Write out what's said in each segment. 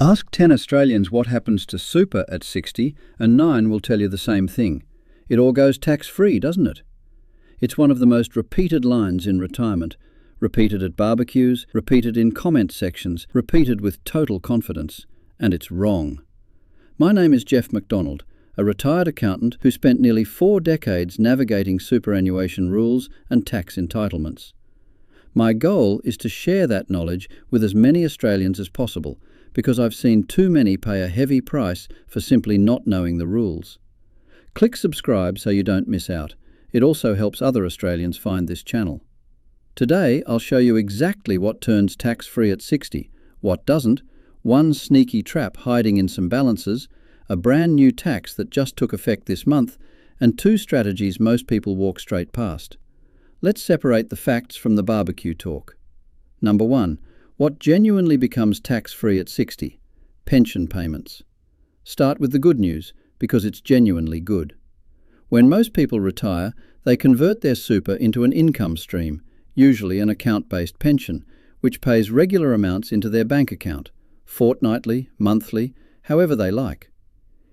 Ask 10 Australians what happens to super at 60 and 9 will tell you the same thing. It all goes tax-free, doesn't it? It's one of the most repeated lines in retirement. Repeated at barbecues, repeated in comment sections, repeated with total confidence. And it's wrong. My name is MacDonald, a retired accountant who spent nearly 4 decades navigating superannuation rules and tax entitlements. My goal is to share that knowledge with as many Australians as possible, because I've seen too many pay a heavy price for simply not knowing the rules. Click subscribe so you don't miss out. It also helps other Australians find this channel. Today I'll show you exactly what turns tax-free at 60, what doesn't, one sneaky trap hiding in some balances, a brand new tax that just took effect this month, and 2 strategies most people walk straight past. Let's separate the facts from the barbecue talk. Number 1. What genuinely becomes tax-free at 60? Pension payments. Start with the good news, because it's genuinely good. When most people retire, they convert their super into an income stream, usually an account-based pension, which pays regular amounts into their bank account, fortnightly, monthly, however they like.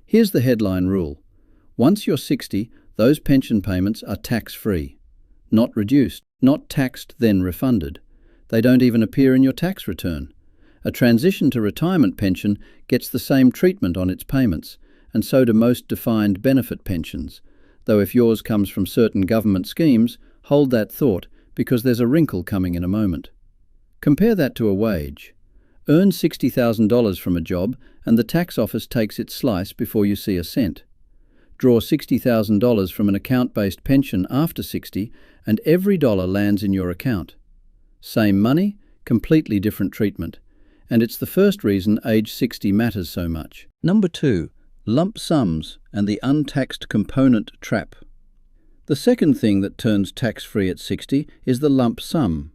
Here's the headline rule. Once you're 60, those pension payments are tax-free. Not reduced, not taxed then refunded. They don't even appear in your tax return. A transition to retirement pension gets the same treatment on its payments, and so do most defined benefit pensions, though if yours comes from certain government schemes, hold that thought, because there's a wrinkle coming in a moment. Compare that to a wage. Earn $60,000 from a job, and the tax office takes its slice before you see a cent. Draw $60,000 from an account-based pension after 60, and every dollar lands in your account. Same money, completely different treatment. And it's the first reason age 60 matters so much. Number 2. Lump sums and the untaxed component trap. The second thing that turns tax-free at 60 is the lump sum.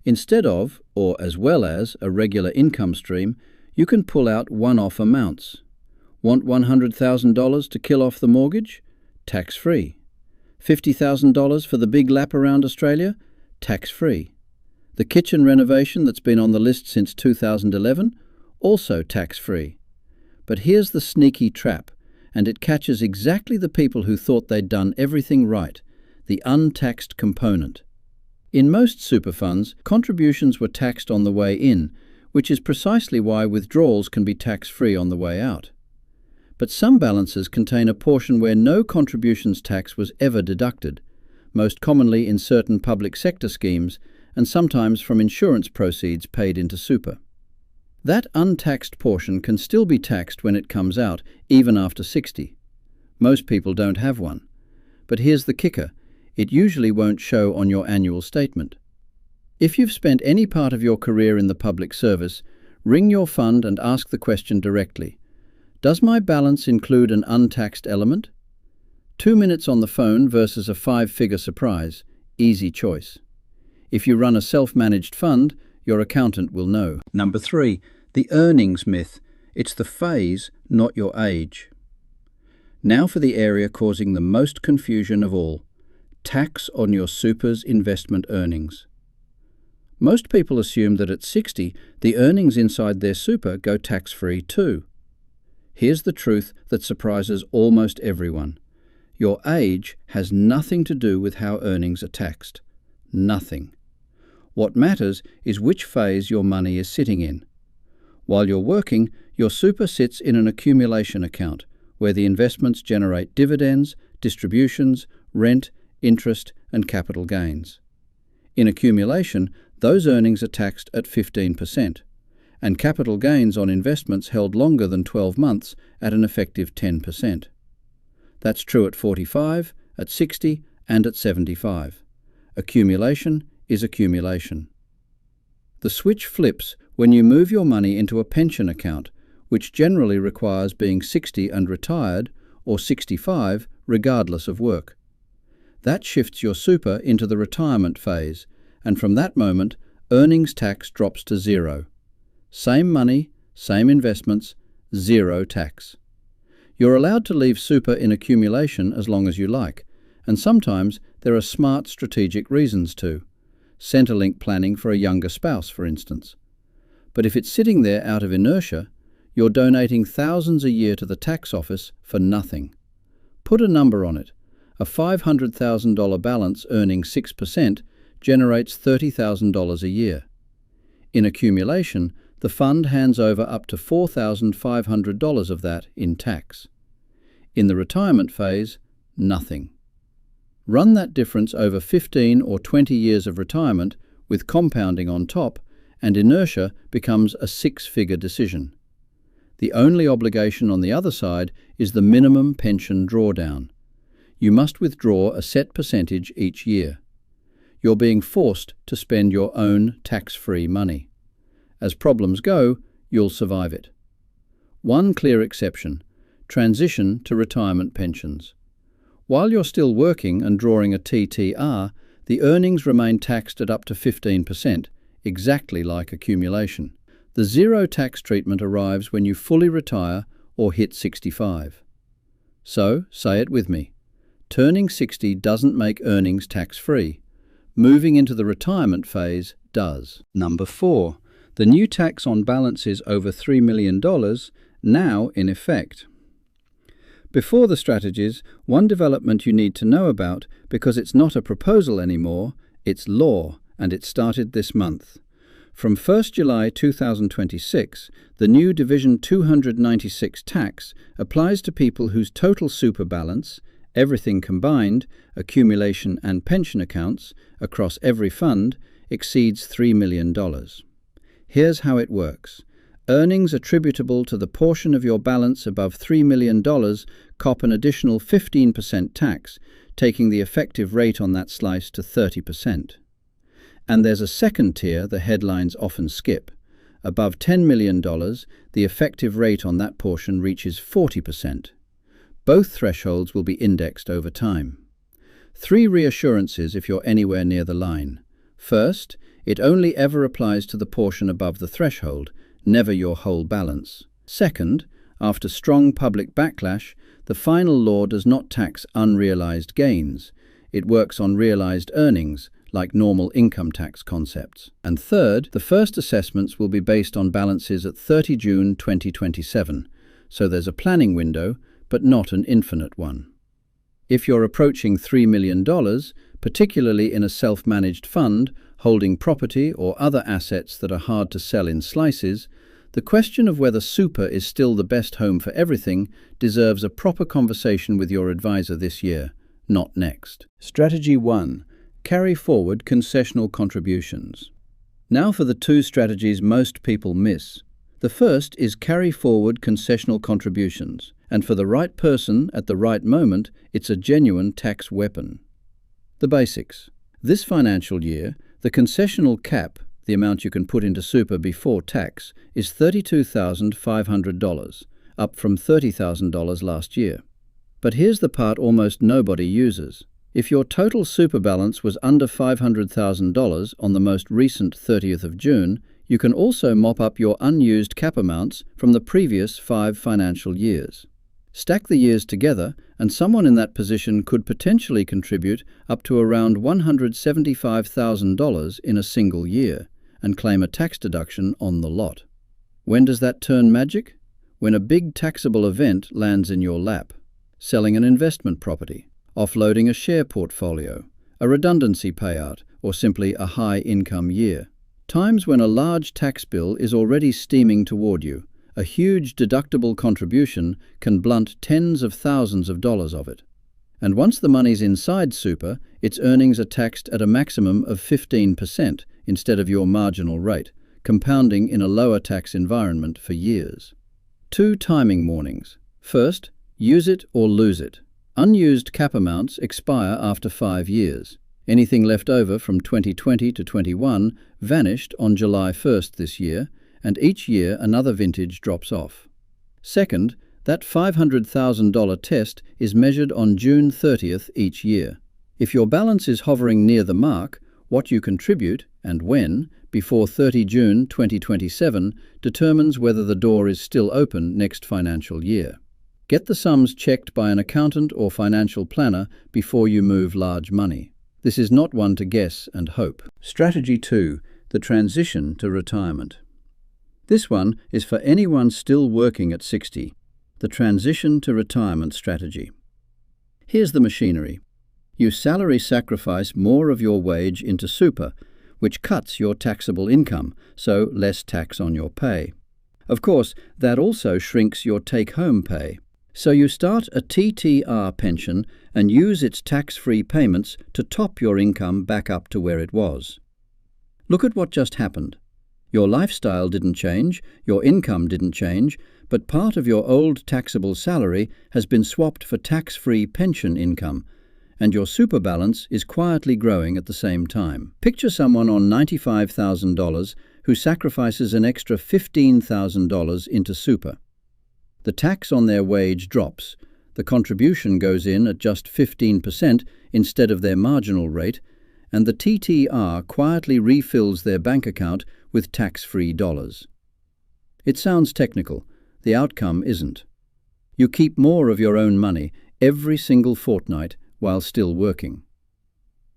Instead of, or as well as, a regular income stream, you can pull out one-off amounts. Want $100,000 to kill off the mortgage? Tax-free. $50,000 for the big lap around Australia? Tax-free. The kitchen renovation that's been on the list since 2011? Also tax-free. But here's the sneaky trap, and it catches exactly the people who thought they'd done everything right, the untaxed component. In most super funds, contributions were taxed on the way in, which is precisely why withdrawals can be tax-free on the way out. But some balances contain a portion where no contributions tax was ever deducted, most commonly in certain public sector schemes, and sometimes from insurance proceeds paid into super. That untaxed portion can still be taxed when it comes out, even after 60. Most people don't have one. But here's the kicker. It usually won't show on your annual statement. If you've spent any part of your career in the public service, ring your fund and ask the question directly. Does my balance include an untaxed element? 2 minutes on the phone versus a 5-figure surprise. Easy choice. If you run a self-managed fund, your accountant will know. Number 3. The earnings myth. It's the phase, not your age. Now for the area causing the most confusion of all. Tax on your super's investment earnings. Most people assume that at 60, the earnings inside their super go tax-free too. Here's the truth that surprises almost everyone. Your age has nothing to do with how earnings are taxed. Nothing. What matters is which phase your money is sitting in. While you're working, your super sits in an accumulation account, where the investments generate dividends, distributions, rent, interest, and capital gains. In accumulation, those earnings are taxed at 15%, and capital gains on investments held longer than 12 months at an effective 10%. That's true at 45, at 60, and at 75. Accumulation is accumulation. The switch flips when you move your money into a pension account, which generally requires being 60 and retired, or 65, regardless of work. That shifts your super into the retirement phase, and from that moment, earnings tax drops to 0. Same money, same investments, 0 tax. You're allowed to leave super in accumulation as long as you like, and sometimes there are smart strategic reasons to. Centrelink planning for a younger spouse, for instance. But if it's sitting there out of inertia, You're donating thousands a year to the tax office for nothing. Put a number on it. A $500,000 balance earning 6% generates $30,000 a year. In accumulation, the fund hands over up to $4,500 of that in tax. In the retirement phase, nothing. Run that difference over 15 or 20 years of retirement with compounding on top, and inertia becomes a six-figure decision. The only obligation on the other side is the minimum pension drawdown. You must withdraw a set percentage each year. You're being forced to spend your own tax-free money. As problems go, you'll survive it. One clear exception: transition to retirement pensions. While you're still working and drawing a TTR, the earnings remain taxed at up to 15%, exactly like accumulation. The zero tax treatment arrives when you fully retire or hit 65. So, say it with me. Turning 60 doesn't make earnings tax-free. Moving into the retirement phase does. Number 4. The new tax on balances over $3 million, now in effect. Before the strategies, one development you need to know about, because it's not a proposal anymore, it's law, and it started this month. From 1st July 2026, the new Division 296 tax applies to people whose total super balance, everything combined, accumulation and pension accounts, across every fund, exceeds $3 million. Here's how it works. Earnings attributable to the portion of your balance above $3 million cop an additional 15% tax, taking the effective rate on that slice to 30%. And there's a second tier the headlines often skip. Above $10 million, the effective rate on that portion reaches 40%. Both thresholds will be indexed over time. 3 reassurances if you're anywhere near the line. First, it only ever applies to the portion above the threshold, never your whole balance. Second, after strong public backlash, the final law does not tax unrealized gains. It works on realized earnings, like normal income tax concepts. And third, the first assessments will be based on balances at 30 June 2027, so there's a planning window, but not an infinite one. If you're approaching $3 million, particularly in a self-managed fund, holding property or other assets that are hard to sell in slices, the question of whether super is still the best home for everything deserves a proper conversation with your advisor this year, not next. Strategy 1. Carry forward concessional contributions. Now for the 2 strategies most people miss. The first is carry forward concessional contributions, and for the right person at the right moment, it's a genuine tax weapon. The basics. This financial year, the concessional cap, the amount you can put into super before tax, is $32,500, up from $30,000 last year. But here's the part almost nobody uses. If your total super balance was under $500,000 on the most recent 30th of June, you can also mop up your unused cap amounts from the previous 5 financial years. Stack the years together, and someone in that position could potentially contribute up to around $175,000 in a single year, and claim a tax deduction on the lot. When does that turn magic? When a big taxable event lands in your lap. Selling an investment property, offloading a share portfolio, a redundancy payout, or simply a high-income year. Times when a large tax bill is already steaming toward you. A huge deductible contribution can blunt tens of thousands of dollars of it. And once the money's inside super, its earnings are taxed at a maximum of 15% instead of your marginal rate, compounding in a lower tax environment for years. 2 timing warnings. First, use it or lose it. Unused cap amounts expire after 5 years. Anything left over from 2020 to 21 vanished on July 1st this year, and each year another vintage drops off. Second, that $500,000 test is measured on June 30th each year. If your balance is hovering near the mark, what you contribute, and when, before 30 June 2027 determines whether the door is still open next financial year. Get the sums checked by an accountant or financial planner before you move large money. This is not one to guess and hope. Strategy 2. The transition to retirement. This one is for anyone still working at 60, the transition to retirement strategy. Here's the machinery. You salary sacrifice more of your wage into super, which cuts your taxable income, so less tax on your pay. Of course, that also shrinks your take-home pay. So you start a TTR pension and use its tax-free payments to top your income back up to where it was. Look at what just happened. Your lifestyle didn't change, your income didn't change, but part of your old taxable salary has been swapped for tax-free pension income, and your super balance is quietly growing at the same time. Picture someone on $95,000 who sacrifices an extra $15,000 into super. The tax on their wage drops, the contribution goes in at just 15% instead of their marginal rate, and the TTR quietly refills their bank account with tax-free dollars. It sounds technical. The outcome isn't. You keep more of your own money every single fortnight while still working.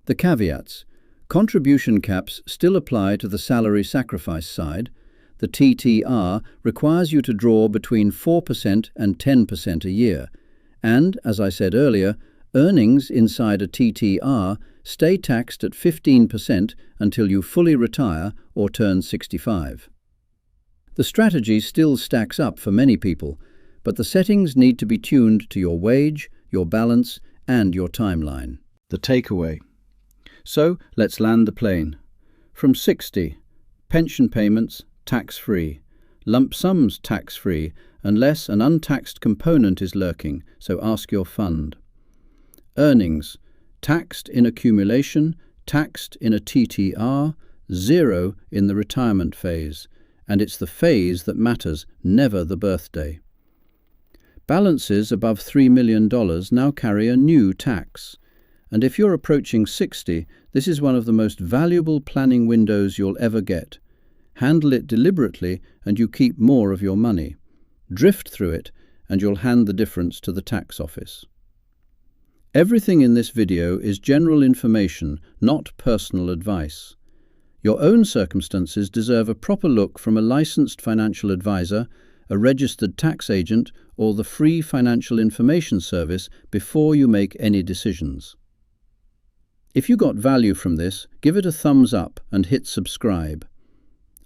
The caveats. Contribution caps still apply to the salary sacrifice side. The TTR requires you to draw between 4% and 10% a year. And, as I said earlier, earnings inside a TTR stay taxed at 15% until you fully retire or turn 65. The strategy still stacks up for many people, but the settings need to be tuned to your wage, your balance, and your timeline. The takeaway. So, let's land the plane. From 60, pension payments tax-free, lump sums tax-free, unless an untaxed component is lurking, so ask your fund. Earnings, taxed in accumulation, taxed in a TTR, zero in the retirement phase, and it's the phase that matters, never the birthday. Balances above $3 million now carry a new tax, and if you're approaching 60, this is one of the most valuable planning windows you'll ever get. Handle it deliberately and you keep more of your money. Drift through it and you'll hand the difference to the tax office. Everything in this video is general information, not personal advice. Your own circumstances deserve a proper look from a licensed financial advisor, a registered tax agent, or the free financial information service before you make any decisions. If you got value from this, give it a thumbs up and hit subscribe.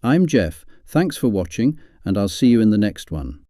I'm Jeff, thanks for watching, and I'll see you in the next one.